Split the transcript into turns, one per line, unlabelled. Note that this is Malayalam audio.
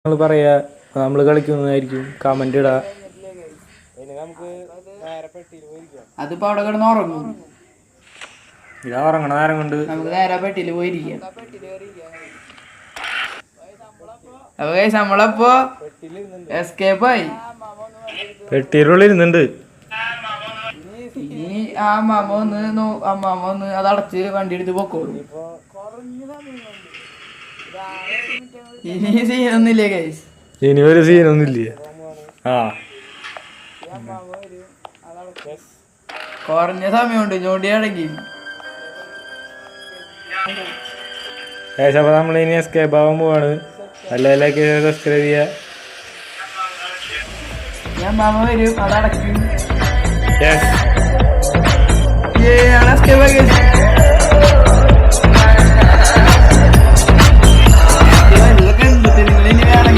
നിങ്ങൾ പറയാ നമ്മൾ കളിക്കുന്നതായിരിക്കും കമന്റ് ഇടാ.
അതിപ്പോ അവിടെ കിടന്ന് ഉറങ്ങും.
ഇതാ ഉറങ്ങണ നേരം കൊണ്ട്
നമുക്ക് നേരെ പെട്ടിയില് പോയിരിക്കാം. അപ്പൊ ഗൈസ് നമ്മളപ്പോ എസ്കേപ്പ് ആയി.
പെട്ടിയിലുള്ളിൽ ഇരുന്നുണ്ട്.
ഇനി ആ അമ്മാമ്മ ഒന്ന് അത് അടച്ച് വണ്ടി എടുത്ത് പൊക്കോളൂ. ഇനി സീനൊന്നുമില്ലേ ഗൈസ്?
ഇനി ഒരു സീനൊന്നുമില്ല. ആ
കുറഞ്ഞ സമയമുണ്ട് ഞൊടി അടങ്ങി.
അപ്പൊ നമ്മൾ ഇനി എസ്കേപ്പ് ആവാൻ പോവാണ്. എല്ലാവരിലേക്ക് സബ്സ്ക്രൈബ് ചെയ്യുക.
ഞാൻ അമ്മാമ്മ വരും, അത് അടക്കും.
യെസ്.